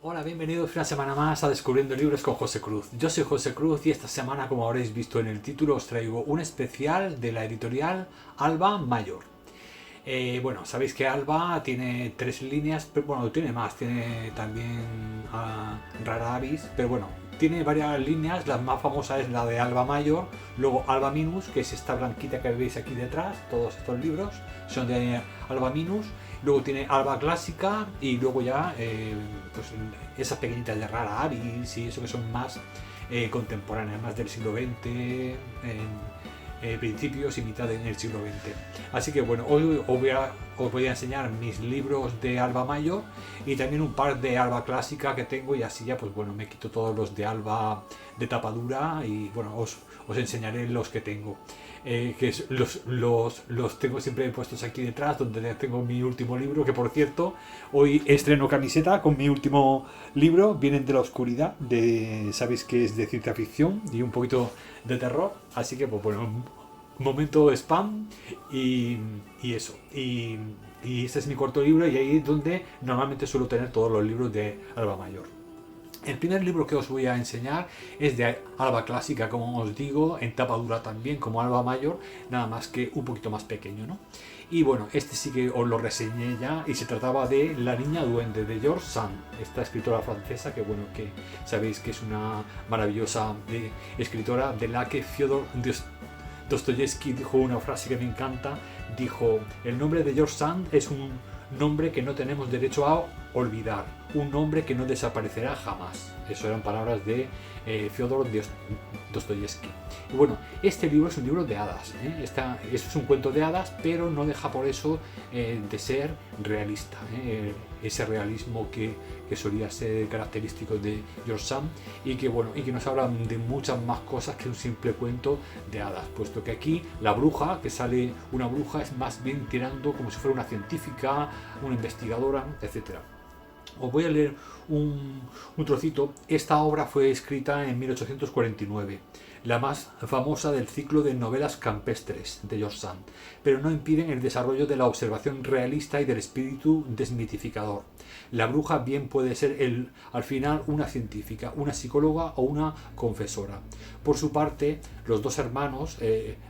Hola, bienvenidos una semana más a Descubriendo Libros con José Cruz. Yo soy José Cruz y esta semana, como habréis visto en el título, os traigo un especial de la editorial Alba Mayor. Bueno, sabéis que Alba tiene 3 líneas, pero bueno, tiene más, tiene también Rara Avis, pero bueno, tiene varias líneas. La más famosa es la de Alba Mayor, luego Alba Minus, que es esta blanquita que veis aquí detrás. Todos estos libros son de Alba Minus. Luego tiene Alba Clásica y luego ya pues esas pequeñitas de Rara Avis y eso, que son más contemporáneas, más del siglo XX, principios y mitad del siglo XX. Así que bueno, hoy os voy a enseñar mis libros de Alba Mayor y también un par de Alba Clásica que tengo, y así ya pues bueno, me quito todos los de Alba de tapa dura y bueno, os enseñaré los que tengo. Que los tengo siempre puestos aquí detrás, donde tengo mi último libro, que por cierto, hoy estreno camiseta con mi último libro. Vienen de la oscuridad, sabéis que es de ciencia ficción y un poquito de terror, así que pues bueno, un momento spam y eso. Y este es mi cuarto libro, y ahí es donde normalmente suelo tener todos los libros de Alba Mayor. El primer libro que os voy a enseñar es de Alba Clásica, como os digo, en tapa dura también, como Alba Mayor, nada más que un poquito más pequeño, ¿no? Y bueno, este sí que os lo reseñé ya, y se trataba de La Niña Duende, de George Sand, esta escritora francesa, que bueno, que sabéis que es una maravillosa escritora, de la que Fyodor Dostoyevsky dijo una frase que me encanta. Dijo: el nombre de George Sand es un nombre que no tenemos derecho a olvidar, un nombre que no desaparecerá jamás. Eso eran palabras de Fyodor Dostoyevsky. Y bueno, este libro es un libro de hadas, eso es un cuento de hadas, pero no deja por eso de ser realista, ese realismo que solía ser característico de George Sand, y que bueno, y que nos habla de muchas más cosas que un simple cuento de hadas, puesto que aquí la bruja, que sale una bruja, es más bien tirando como si fuera una científica, una investigadora, etcétera. Os voy a leer un trocito. Esta obra fue escrita en 1849, la más famosa del ciclo de novelas campestres de George Sand, pero no impiden el desarrollo de la observación realista y del espíritu desmitificador. La bruja bien puede ser al final una científica, una psicóloga o una confesora. Por su parte, los dos hermanos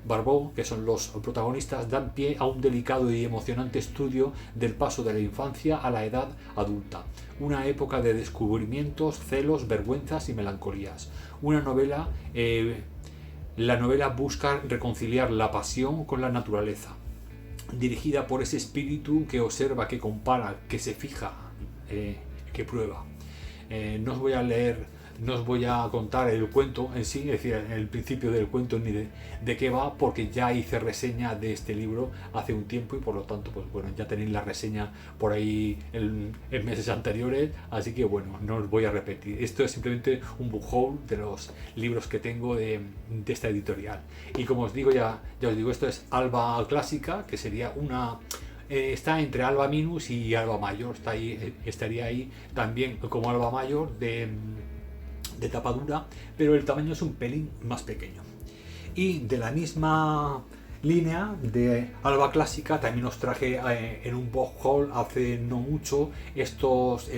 Barbeau, que son los protagonistas, dan pie a un delicado y emocionante estudio del paso de la infancia a la edad adulta, una época de descubrimientos, celos, vergüenzas y melancolías. La novela busca reconciliar la pasión con la naturaleza, dirigida por ese espíritu que observa, que compara, que se fija, que prueba. No os voy a leer, no os voy a contar el cuento en sí, es decir, el principio del cuento, ni de qué va, porque ya hice reseña de este libro hace un tiempo, y por lo tanto, pues bueno, ya tenéis la reseña por ahí en meses anteriores, así que bueno, no os voy a repetir. Esto es simplemente un book haul de los libros que tengo de esta editorial. Y como os digo, ya os digo, esto es Alba Clásica, que sería está entre Alba Minus y Alba Mayor, estaría ahí también como Alba Mayor de tapa dura, pero el tamaño es un pelín más pequeño. Y de la misma línea de Alba Clásica también os traje en un book haul hace no mucho estos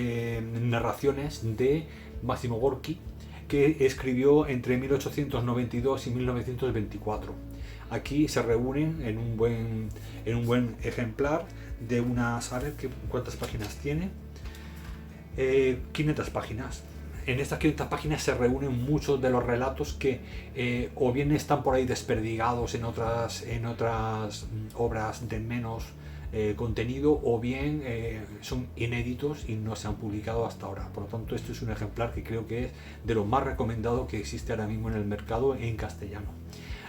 narraciones de Máximo Gorki, que escribió entre 1892 y 1924. Aquí se reúnen en un buen ejemplar de unas, a ver cuántas páginas tiene, 500 páginas. En estas 500 páginas se reúnen muchos de los relatos que o bien están por ahí desperdigados en otras obras de menos contenido, o bien son inéditos y no se han publicado hasta ahora. Por lo tanto, esto es un ejemplar que creo que es de lo más recomendado que existe ahora mismo en el mercado en castellano.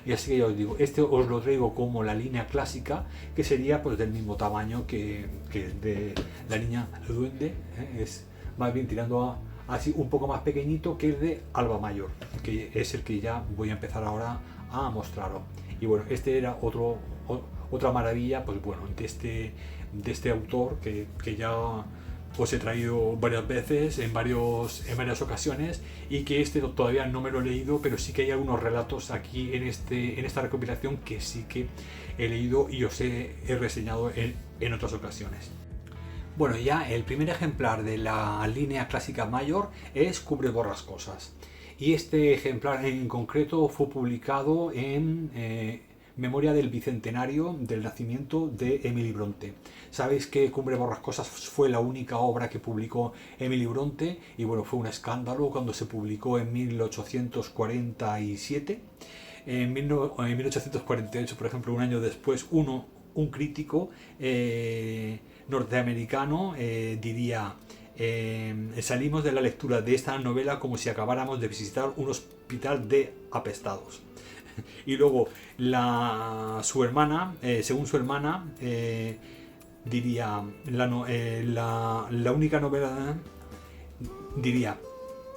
Y así que ya os digo, este os lo traigo como la línea clásica, que sería pues del mismo tamaño que de La Niña Duende, es más bien tirando así un poco más pequeñito que el de Alba Mayor, que es el que ya voy a empezar ahora a mostraros. Y bueno, este era otra maravilla, pues bueno, de este autor que ya os he traído varias veces en varias ocasiones, y que todavía no me lo he leído, pero sí que hay algunos relatos aquí en esta recopilación que sí que he leído y os he reseñado en otras ocasiones. Bueno, ya el primer ejemplar de la línea clásica mayor es Cubre borrascosas. Y este ejemplar en concreto fue publicado en memoria del bicentenario del nacimiento de Emily Bronte. Sabéis que Cumbre Borrascosas fue la única obra que publicó Emily Bronte y bueno, fue un escándalo cuando se publicó en 1847. En 1848, por ejemplo, un año después, un crítico norteamericano diría: salimos de la lectura de esta novela como si acabáramos de visitar un hospital de apestados. Y luego su hermana, según su hermana, diría la única novela, diría,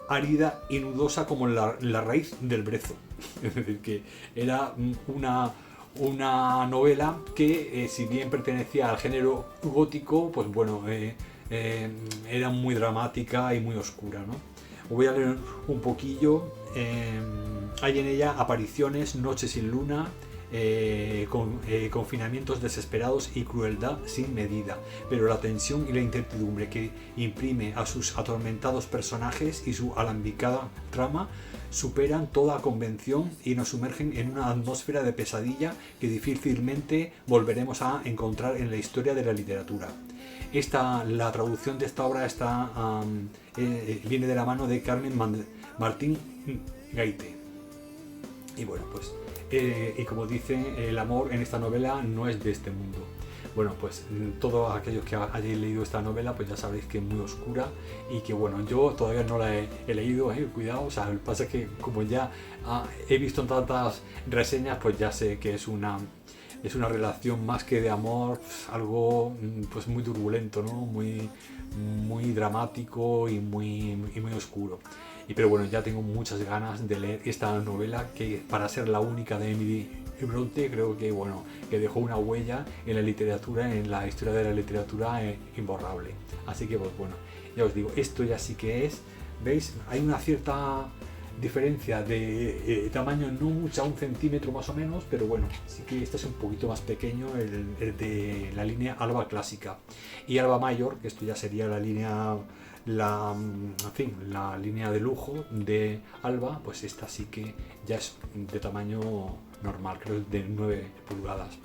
árida y nudosa como la raíz del brezo. Es decir, que era una novela que, si bien pertenecía al género gótico, pues bueno, era muy dramática y muy oscura, ¿no? Os voy a leer un poquillo. Hay en ella apariciones, noches sin luna, confinamientos desesperados y crueldad sin medida, pero la tensión y la incertidumbre que imprime a sus atormentados personajes y su alambicada trama superan toda convención y nos sumergen en una atmósfera de pesadilla que difícilmente volveremos a encontrar en la historia de la literatura. La traducción de esta obra viene de la mano de Carmen Martín Gaite. Y bueno, pues, y como dice, el amor en esta novela no es de este mundo. Bueno, pues todos aquellos que hayáis leído esta novela, pues ya sabréis que es muy oscura y que bueno, yo todavía no la he leído, cuidado, o sea, lo que pasa es que como ya he visto tantas reseñas, pues ya sé que es una relación más que de amor, algo pues muy turbulento, ¿no? Muy dramático y muy oscuro. Pero bueno, ya tengo muchas ganas de leer esta novela, que para ser la única de Emily Bronte, creo que bueno, que dejó una huella en la literatura, en la historia de la literatura imborrable. Así que pues bueno, ya os digo, esto ya sí que es, ¿veis? Hay una cierta diferencia de tamaño, no mucha, 1 centímetro más o menos, pero bueno, sí que este es un poquito más pequeño, el de la línea Alba clásica. Y Alba mayor, que esto ya sería la línea la línea de lujo de Alba, pues esta sí que ya es de tamaño normal, creo de 9 pulgadas.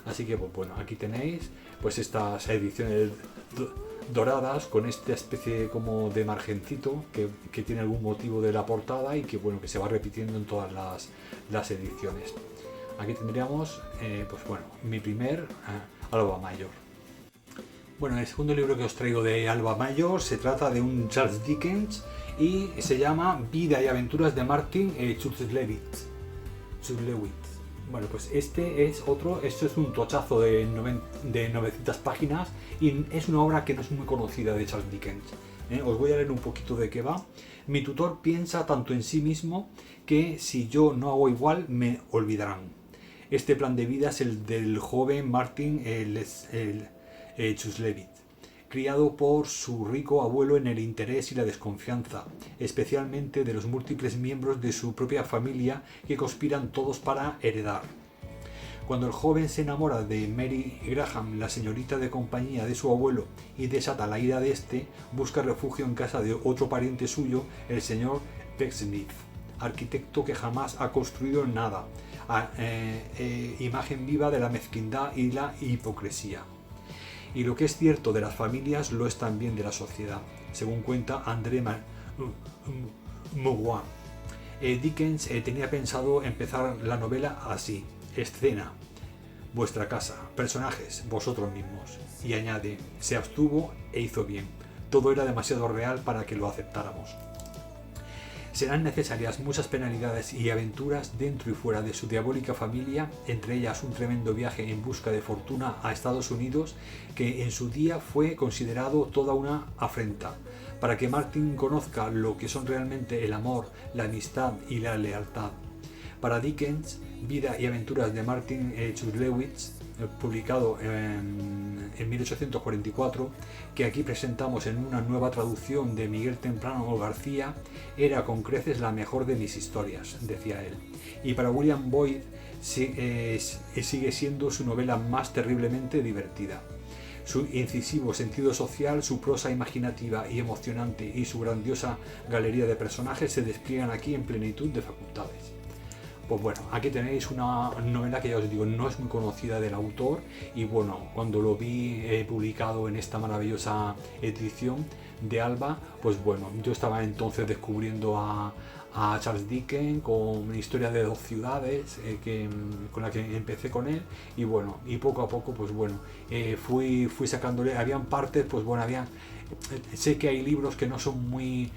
Así que pues bueno, aquí tenéis pues estas ediciones doradas con esta especie como de margencito que tiene algún motivo de la portada y que bueno, que se va repitiendo en todas las ediciones. Aquí tendríamos pues bueno, mi primer Alba mayor. Bueno, el segundo libro que os traigo de Alba mayor se trata de un Charles Dickens y se llama Vida y aventuras de Martin Chuzzlewit. Bueno, pues este es esto es un tochazo de 900 páginas y es una obra que no es muy conocida de Charles Dickens. Os voy a leer un poquito de qué va. Mi tutor piensa tanto en sí mismo que si yo no hago igual me olvidarán. Este plan de vida es el del joven Martin Chuzzlewit, criado por su rico abuelo en el interés y la desconfianza, especialmente de los múltiples miembros de su propia familia que conspiran todos para heredar. Cuando el joven se enamora de Mary Graham, la señorita de compañía de su abuelo, y desata la ira de este, busca refugio en casa de otro pariente suyo, el señor Pecksniff, arquitecto que jamás ha construido nada, imagen viva de la mezquindad y la hipocresía. Y lo que es cierto de las familias lo es también de la sociedad, según cuenta André Maurois. Dickens tenía pensado empezar la novela así: escena, vuestra casa, personajes, vosotros mismos. Y añade, se abstuvo e hizo bien. Todo era demasiado real para que lo aceptáramos. Serán necesarias muchas penalidades y aventuras dentro y fuera de su diabólica familia, entre ellas un tremendo viaje en busca de fortuna a Estados Unidos, que en su día fue considerado toda una afrenta, para que Martin conozca lo que son realmente el amor, la amistad y la lealtad. Para Dickens, Vida y aventuras de Martin Chuzzlewit, publicado en 1844, que aquí presentamos en una nueva traducción de Miguel Temprano García, era con creces la mejor de mis historias, decía él. Y para William Boyd sigue siendo su novela más terriblemente divertida. Su incisivo sentido social, su prosa imaginativa y emocionante y su grandiosa galería de personajes se despliegan aquí en plenitud de facultades. Pues bueno, aquí tenéis una novela que ya os digo, no es muy conocida del autor, y bueno, cuando lo vi publicado en esta maravillosa edición de Alba, pues bueno, yo estaba entonces descubriendo a Charles Dickens con Historia de dos ciudades, con la que empecé con él, y bueno, y poco a poco pues bueno, fui sacándole, habían partes, pues bueno, sé que hay libros que no son muy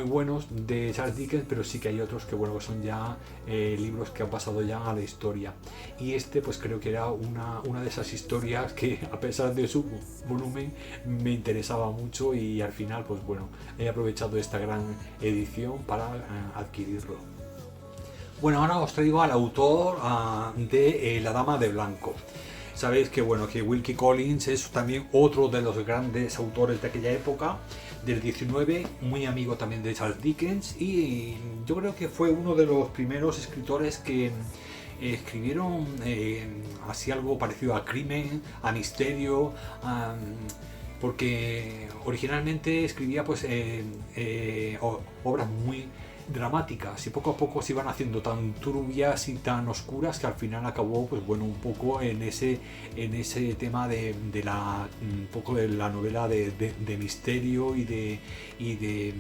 buenos de Charles Dickens, pero sí que hay otros que bueno, son ya libros que han pasado ya a la historia, y este pues creo que era una de esas historias que, a pesar de su volumen, me interesaba mucho, y al final pues bueno, he aprovechado esta gran edición para adquirirlo. Bueno, ahora os traigo al autor de La Dama de Blanco. Sabéis que bueno, que Wilkie Collins es también otro de los grandes autores de aquella época, del 19, muy amigo también de Charles Dickens, y yo creo que fue uno de los primeros escritores que escribieron así algo parecido a crimen, a misterio, porque originalmente escribía pues obras muy dramáticas, y poco a poco se iban haciendo tan turbias y tan oscuras que al final acabó pues bueno, un poco en ese tema de la un poco de la novela de misterio y de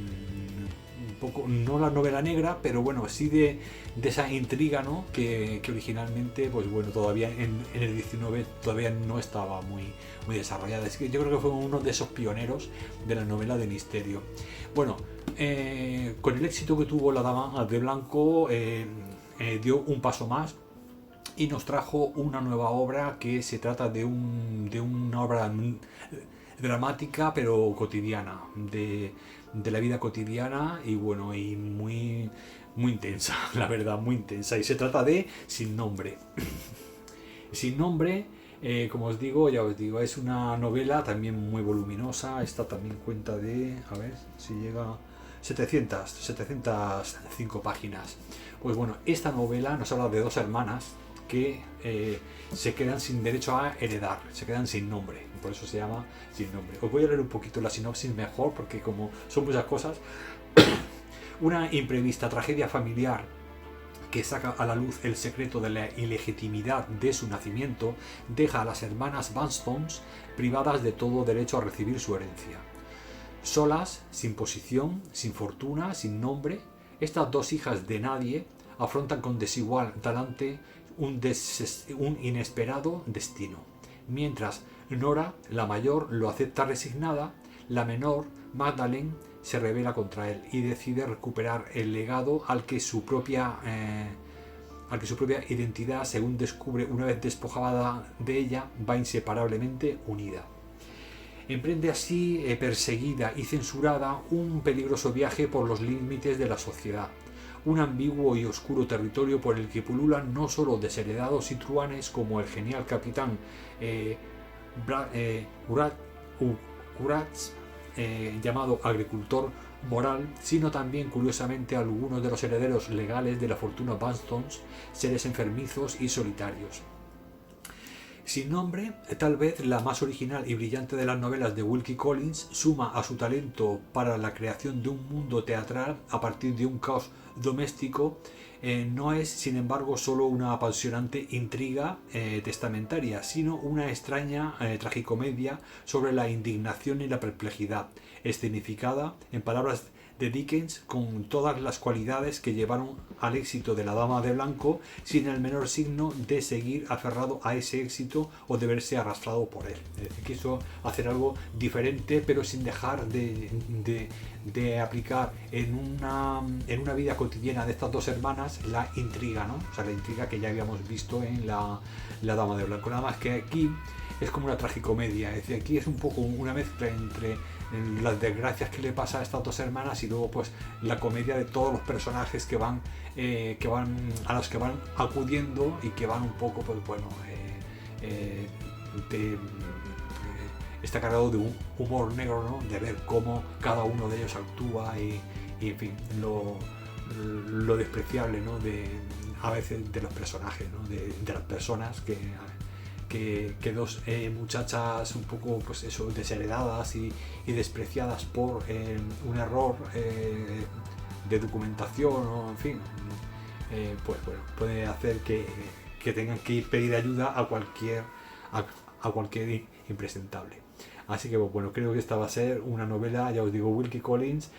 un poco, no la novela negra, pero bueno, sí de esa intriga, ¿no? que originalmente pues bueno, todavía en el 19 todavía no estaba muy desarrollada. Así que yo creo que fue uno de esos pioneros de la novela de misterio. Bueno, con el éxito que tuvo La Dama de Blanco, dio un paso más y nos trajo una nueva obra, que se trata de una obra dramática pero cotidiana, de la vida cotidiana, y bueno, y muy intensa, la verdad, muy intensa, y se trata de Sin Nombre. Sin Nombre, como os digo, es una novela también muy voluminosa. Esta también cuenta de, a ver si llega, 705 páginas. Pues bueno, esta novela nos habla de dos hermanas que se quedan sin derecho a heredar, se quedan sin nombre, por eso se llama Sin Nombre. Os voy a leer un poquito la sinopsis mejor, porque como son muchas cosas. Una imprevista tragedia familiar que saca a la luz el secreto de la ilegitimidad de su nacimiento deja a las hermanas Vanstones privadas de todo derecho a recibir su herencia. Solas, sin posición, sin fortuna, sin nombre, estas dos hijas de nadie afrontan con desigual talante un inesperado destino. Mientras Nora, la mayor, lo acepta resignada, la menor, Magdalene, se rebela contra él y decide recuperar el legado al que su propia identidad, según descubre una vez despojada de ella, va inseparablemente unida. Emprende así, perseguida y censurada, un peligroso viaje por los límites de la sociedad, un ambiguo y oscuro territorio por el que pululan no solo desheredados y truanes como el genial capitán Uratz, llamado agricultor moral, sino también curiosamente algunos de los herederos legales de la fortuna Vanstones, seres enfermizos y solitarios. Sin Nombre, tal vez la más original y brillante de las novelas de Wilkie Collins, suma a su talento para la creación de un mundo teatral a partir de un caos doméstico. No es, sin embargo, solo una apasionante intriga testamentaria, sino una extraña tragicomedia sobre la indignación y la perplejidad, escenificada, en palabras de Dickens, con todas las cualidades que llevaron al éxito de La Dama de Blanco, sin el menor signo de seguir aferrado a ese éxito o de verse arrastrado por él. Es decir, quiso hacer algo diferente, pero sin dejar de aplicar en una vida cotidiana de estas dos hermanas la intriga, ¿no? O sea, la intriga que ya habíamos visto en La Dama de Blanco. Nada más que aquí es como una tragicomedia, es decir, aquí es un poco una mezcla entre las desgracias que le pasa a estas dos hermanas y luego pues la comedia de todos los personajes que van a los que van acudiendo, y que van un poco pues bueno, está cargado de un humor negro, ¿no? De ver cómo cada uno de ellos actúa y en fin, lo despreciable, ¿no? A veces de los personajes, ¿no? de las personas que que dos muchachas un poco pues eso, desheredadas y despreciadas por un error de documentación o en fin, pues bueno, puede hacer que tengan que ir pedir ayuda a cualquier impresentable. Así que bueno, creo que esta va a ser una novela, ya os digo, Wilkie Collins.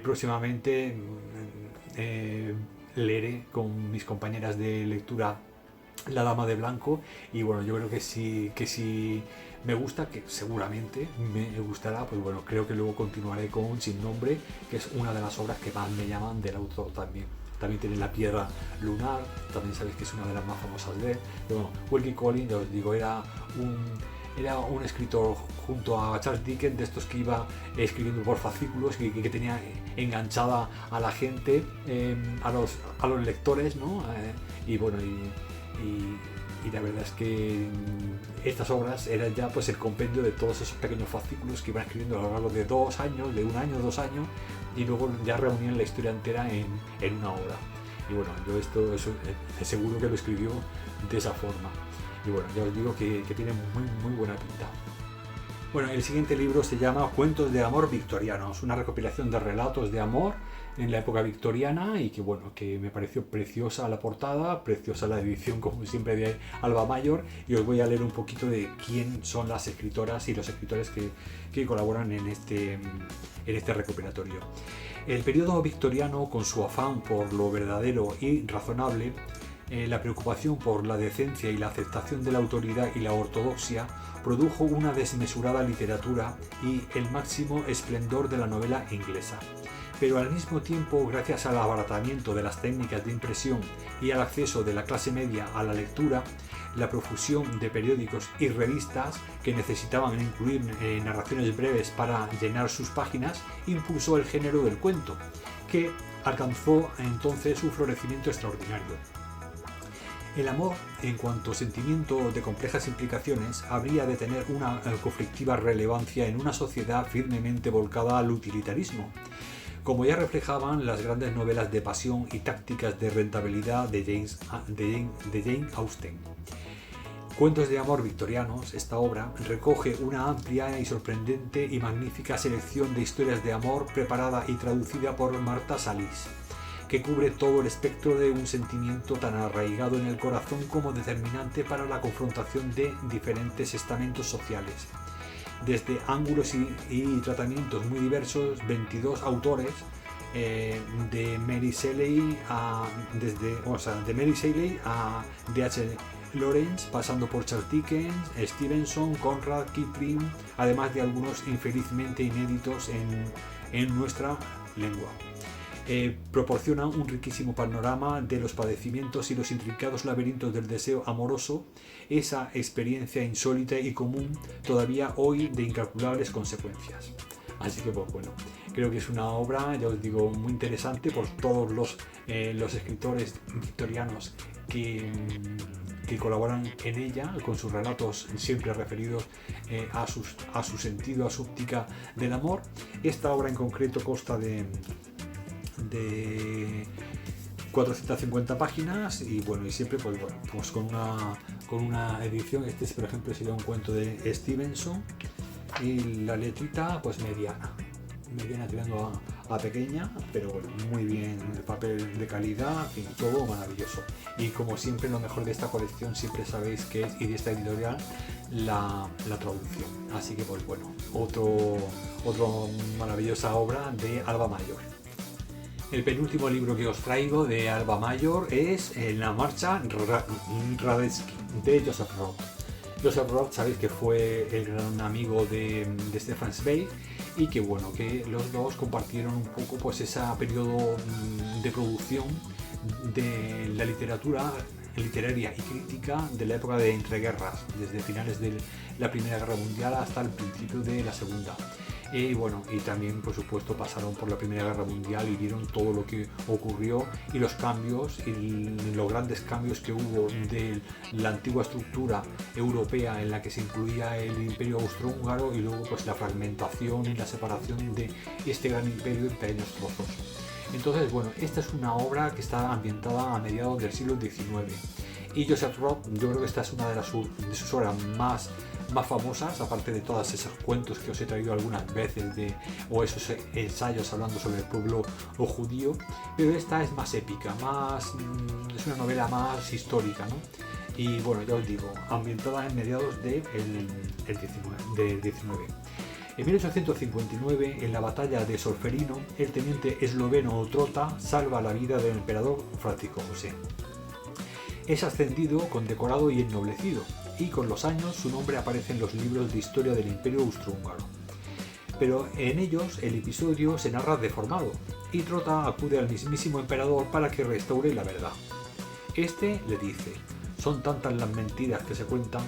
Próximamente leeré con mis compañeras de lectura La Dama de Blanco, y bueno, yo creo que si me gusta, que seguramente me gustará, pues bueno, creo que luego continuaré con Sin Nombre, que es una de las obras que más me llaman del autor también. También tiene La Piedra Lunar, también sabéis que es una de las más famosas de él. Pero bueno, Wilkie Collins, ya os digo, era un escritor junto a Charles Dickens, de estos que iba escribiendo por fascículos, que tenía enganchada a la gente, a los lectores, ¿no? Y bueno, y la verdad es que estas obras eran ya pues el compendio de todos esos pequeños fascículos que iban escribiendo a lo largo de 2 años, de 1 año, 2 años, y luego ya reunían la historia entera en una obra. Y bueno, yo eso seguro que lo escribió de esa forma. Y bueno, ya os digo que tiene muy buena pinta. Bueno, el siguiente libro se llama Cuentos de amor victorianos, una recopilación de relatos de amor en la época victoriana, y que bueno, que me pareció preciosa la portada, preciosa la edición como siempre de Alba Mayor, y os voy a leer un poquito de quién son las escritoras y los escritores que colaboran en este recopilatorio. El periodo victoriano, con su afán por lo verdadero y razonable, la preocupación por la decencia y la aceptación de la autoridad y la ortodoxia, produjo una desmesurada literatura y el máximo esplendor de la novela inglesa. Pero al mismo tiempo, gracias al abaratamiento de las técnicas de impresión y al acceso de la clase media a la lectura, la profusión de periódicos y revistas que necesitaban incluir narraciones breves para llenar sus páginas, impulsó el género del cuento, que alcanzó entonces un florecimiento extraordinario. El amor, en cuanto sentimiento de complejas implicaciones, habría de tener una conflictiva relevancia en una sociedad firmemente volcada al utilitarismo, como ya reflejaban las grandes novelas de pasión y tácticas de rentabilidad de Jane Austen. Cuentos de amor victorianos, esta obra recoge una amplia y sorprendente y magnífica selección de historias de amor preparada y traducida por Martha Salis, que cubre todo el espectro de un sentimiento tan arraigado en el corazón como determinante para la confrontación de diferentes estamentos sociales. Desde ángulos y tratamientos muy diversos, 22 autores, de Mary Shelley a D.H. Lawrence, pasando por Charles Dickens, Stevenson, Conrad, Kipling, además de algunos infelizmente inéditos en nuestra lengua. Proporciona un riquísimo panorama de los padecimientos y los intrincados laberintos del deseo amoroso, esa experiencia insólita y común todavía hoy de incalculables consecuencias. Así que pues bueno, creo que es una obra, ya os digo, muy interesante por todos los escritores victorianos que colaboran en ella, con sus relatos siempre referidos a su sentido, a su óptica del amor. Esta obra en concreto consta de 450 páginas y bueno, y siempre pues con una edición. Este por ejemplo sería un cuento de Stevenson, y la letrita pues mediana tirando a pequeña, pero bueno, muy bien, el papel de calidad y todo maravilloso. Y como siempre, lo mejor de esta colección siempre sabéis que es, y de esta editorial, la traducción. Así que pues bueno, otra maravillosa obra de Alba Mayor. El penúltimo libro que os traigo de Alba Mayor es La marcha Radetzky, de Joseph Roth. Joseph Roth, sabéis que fue el gran amigo de Stefan Zweig, y que bueno, que los dos compartieron un poco pues ese periodo de producción de la literatura literaria y crítica de la época de entreguerras, desde finales de la Primera Guerra Mundial hasta el principio de la Segunda. Y bueno, y también por supuesto pasaron por la Primera Guerra Mundial y vieron todo lo que ocurrió y los cambios y los grandes cambios que hubo de la antigua estructura europea en la que se incluía el Imperio Austrohúngaro, y luego pues la fragmentación y la separación de este gran imperio en pequeños trozos. Entonces bueno, esta es una obra que está ambientada a mediados del siglo XIX Y Joseph Roth, yo creo que esta es una de sus obras más famosas, aparte de todos esos cuentos que os he traído algunas veces, o esos ensayos hablando sobre el pueblo judío, pero esta es más épica, es una novela más histórica, ¿no? Y bueno, ya os digo, ambientada en mediados del 19. En 1859, en la batalla de Solferino, el teniente esloveno Trota salva la vida del emperador Francisco José. Es ascendido, condecorado y ennoblecido, y con los años su nombre aparece en los libros de historia del Imperio Austrohúngaro. Pero en ellos el episodio se narra deformado, y Trota acude al mismísimo emperador para que restaure la verdad. Este le dice: son tantas las mentiras que se cuentan,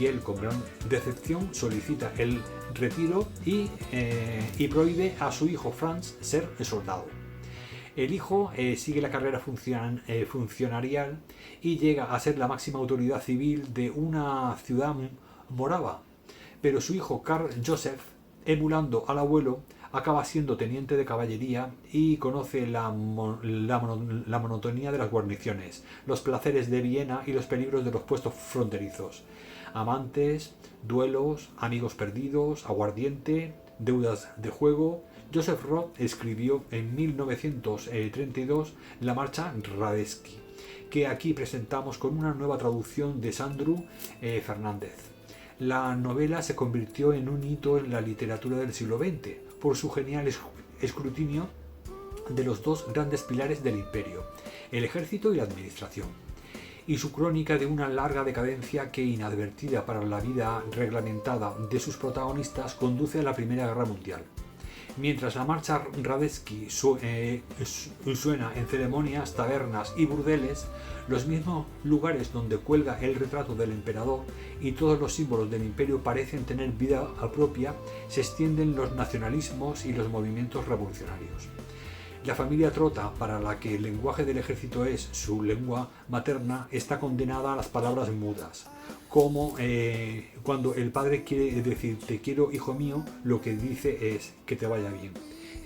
y él, con gran decepción, solicita el retiro y prohíbe a su hijo Franz ser soldado. El hijo sigue la carrera funcionarial y llega a ser la máxima autoridad civil de una ciudad morava, pero su hijo Karl Joseph, emulando al abuelo, acaba siendo teniente de caballería y conoce la monotonía de las guarniciones, los placeres de Viena y los peligros de los puestos fronterizos. Amantes, duelos, amigos perdidos, aguardiente, deudas de juego. Joseph Roth escribió en 1932 la marcha Radetzky, que aquí presentamos con una nueva traducción de Sandro Fernández. La novela se convirtió en un hito en la literatura del siglo XX por su genial escrutinio de los dos grandes pilares del imperio, el ejército y la administración, y su crónica de una larga decadencia que, inadvertida para la vida reglamentada de sus protagonistas, conduce a la Primera Guerra Mundial. Mientras la marcha Radetzky suena en ceremonias, tabernas y burdeles, los mismos lugares donde cuelga el retrato del emperador y todos los símbolos del imperio parecen tener vida propia, se extienden los nacionalismos y los movimientos revolucionarios. La familia Trota, para la que el lenguaje del ejército es su lengua materna, está condenada a las palabras mudas, como cuando el padre quiere decir te quiero hijo mío, lo que dice es que te vaya bien.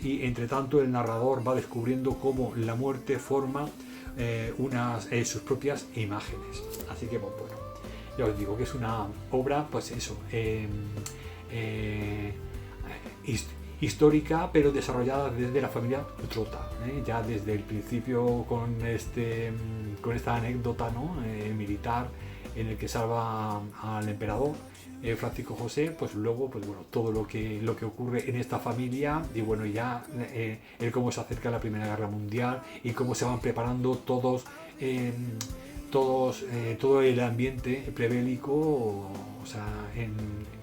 Y entre tanto el narrador va descubriendo cómo la muerte forma sus propias imágenes. Así que bueno, ya os digo que es una obra, pues eso, histórica, pero desarrollada desde la familia Trota, ya desde el principio con esta anécdota, ¿no? Militar, en el que salva al emperador Francisco José, pues luego pues bueno, todo lo que ocurre en esta familia, y bueno, ya el cómo se acerca la Primera Guerra Mundial y cómo se van preparando todo el ambiente prebélico, o sea, en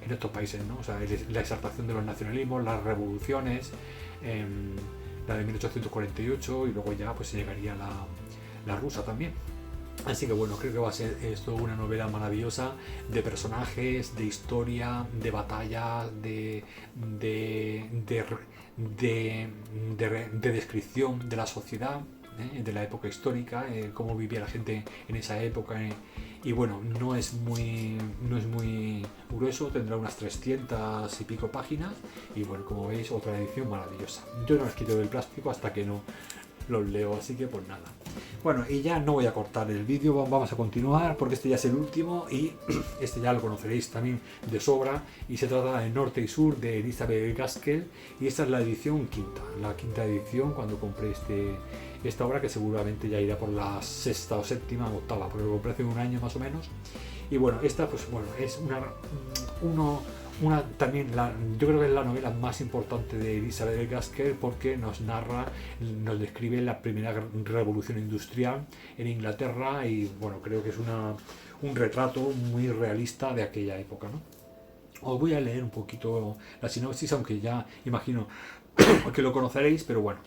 estos países, ¿no? O sea, la exaltación de los nacionalismos, las revoluciones, la de 1848, y luego ya pues llegaría la rusa también. Así que bueno, creo que va a ser esto una novela maravillosa de personajes, de historia, de batallas, de descripción de la sociedad, de la época histórica, cómo vivía la gente en esa época, y bueno, no es muy grueso, tendrá unas 300 y pico páginas, y bueno, como veis, otra edición maravillosa. Yo no las quito del plástico hasta que no los leo, así que pues nada. Bueno, y ya no voy a cortar el vídeo, vamos a continuar porque este ya es el último, y este ya lo conoceréis también de sobra, y se trata de Norte y Sur de Elizabeth Gaskell, y esta es la edición la quinta edición, cuando compré esta obra, que seguramente ya irá por la sexta o séptima o octava, porque lo compré hace un año más o menos. Y bueno, esta pues bueno, es también yo creo que es la novela más importante de Elizabeth Gaskell, porque nos describe la primera revolución industrial en Inglaterra, y bueno, creo que es un retrato muy realista de aquella época, ¿no? Os voy a leer un poquito la sinopsis, aunque ya imagino que lo conoceréis, pero bueno.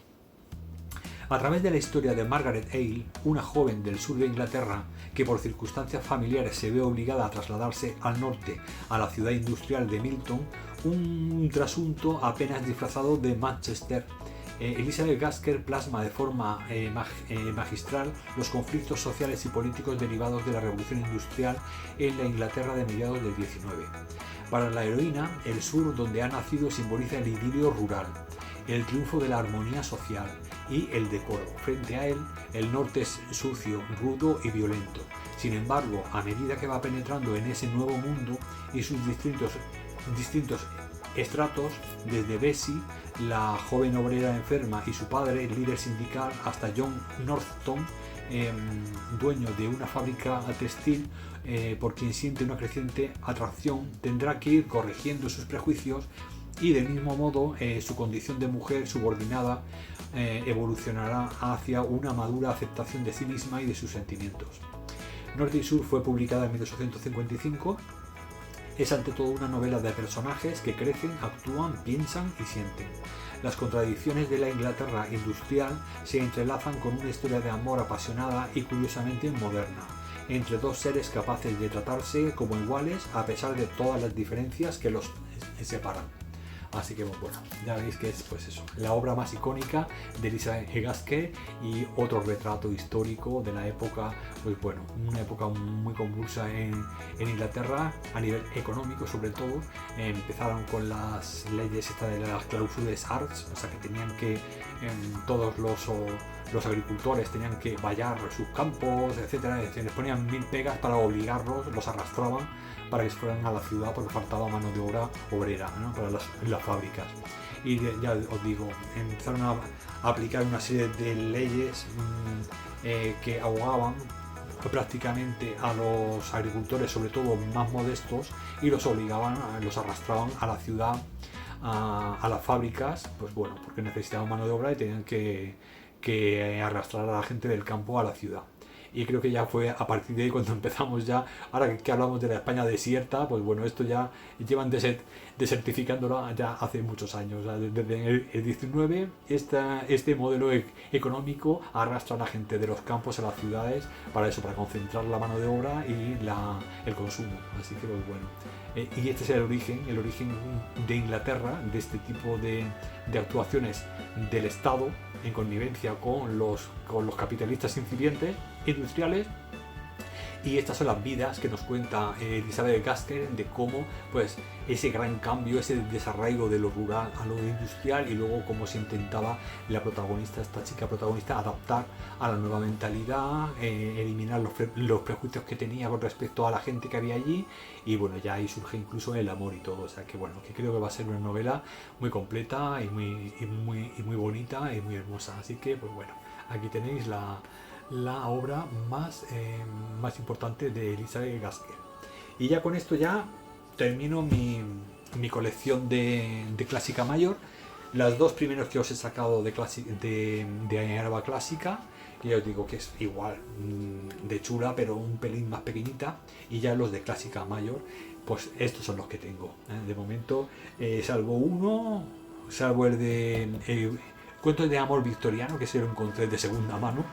A través de la historia de Margaret Hale, una joven del sur de Inglaterra que por circunstancias familiares se ve obligada a trasladarse al norte, a la ciudad industrial de Milton, un trasunto apenas disfrazado de Manchester, Elizabeth Gaskell plasma de forma magistral los conflictos sociales y políticos derivados de la revolución industrial en la Inglaterra de mediados del XIX. Para la heroína, el sur donde ha nacido simboliza el idilio rural, el triunfo de la armonía social y el decoro. Frente a él, el norte es sucio, rudo y violento. Sin embargo, a medida que va penetrando en ese nuevo mundo y sus distintos estratos, desde Bessie, la joven obrera enferma, y su padre, el líder sindical, hasta John Norton, dueño de una fábrica textil, por quien siente una creciente atracción, tendrá que ir corrigiendo sus prejuicios y del mismo modo su condición de mujer subordinada evolucionará hacia una madura aceptación de sí misma y de sus sentimientos. Norte y Sur fue publicada en 1855. Es ante todo una novela de personajes que crecen, actúan, piensan y sienten. Las contradicciones de la Inglaterra industrial se entrelazan con una historia de amor apasionada y curiosamente moderna, entre dos seres capaces de tratarse como iguales a pesar de todas las diferencias que los separan. Así que bueno, ya veis que es pues eso, la obra más icónica de Elizabeth Gaskell y otro retrato histórico de la época, pues bueno, una época muy convulsa en Inglaterra a nivel económico sobre todo. Empezaron con las leyes estas de las clausuras arts, o sea que tenían que todos los agricultores tenían que vallar sus campos, etcétera, les ponían 1000 pegas para obligarlos, los arrastraban para que se fueran a la ciudad porque faltaba mano de obra obrera, ¿no? Para las fábricas. Y ya os digo, empezaron a aplicar una serie de leyes que ahogaban prácticamente a los agricultores, sobre todo más modestos, y los obligaban, los arrastraban a la ciudad, a las fábricas, pues bueno, porque necesitaban mano de obra y tenían que arrastrar a la gente del campo a la ciudad. Y creo que ya fue a partir de ahí cuando empezamos ya, ahora que hablamos de la España desierta, pues bueno, esto ya llevan desertificándolo ya hace muchos años. Desde el 19 este modelo económico arrastra a la gente de los campos a las ciudades para eso, para concentrar la mano de obra y el consumo. Así que pues bueno, y este es el origen de Inglaterra, de este tipo de actuaciones del Estado en connivencia con los capitalistas incipientes industriales. Y estas son las vidas que nos cuenta Elizabeth Gaskell de cómo pues ese gran cambio, ese desarraigo de lo rural a lo industrial, y luego cómo se intentaba esta chica protagonista, adaptar a la nueva mentalidad, eliminar los prejuicios que tenía con respecto a la gente que había allí, y bueno, ya ahí surge incluso el amor y todo. O sea que bueno, que creo que va a ser una novela muy completa y muy bonita y muy hermosa. Así que pues bueno, aquí tenéis la obra más importante de Elizabeth Gaskell. Y ya con esto ya termino mi colección de clásica mayor. Las dos primeros que os he sacado de Alba clásica, y ya os digo que es igual de chula, pero un pelín más pequeñita. Y ya los de clásica mayor, pues estos son los que tengo. De momento, salvo el de Cuentos de amor victoriano, que se lo encontré de segunda mano,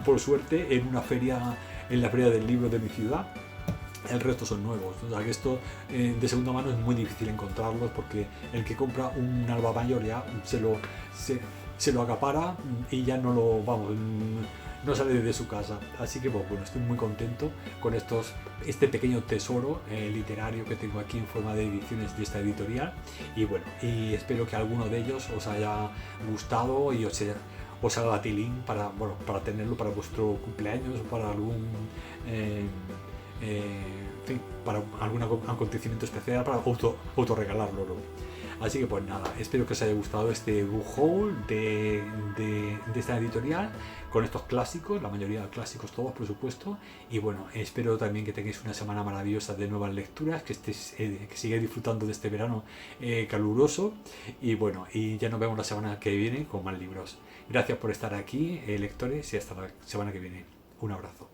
por suerte, en la feria del libro de mi ciudad. El resto son nuevos. O sea que esto de segunda mano es muy difícil encontrarlos, porque el que compra un Alba mayor ya se lo acapara y ya no sale de su casa. Así que pues, bueno, estoy muy contento con este pequeño tesoro literario que tengo aquí en forma de ediciones de esta editorial. Y bueno, y espero que alguno de ellos os haya gustado y os haga tilín para tenerlo para vuestro cumpleaños o para para algún acontecimiento especial, para autorregalarlo, ¿no? Así que pues nada, espero que os haya gustado este book haul de esta editorial, con estos clásicos, la mayoría clásicos todos por supuesto. Y bueno, espero también que tengáis una semana maravillosa de nuevas lecturas, que sigáis disfrutando de este verano caluroso. Y bueno, y ya nos vemos la semana que viene con más libros. Gracias por estar aquí, lectores, y hasta la semana que viene. Un abrazo.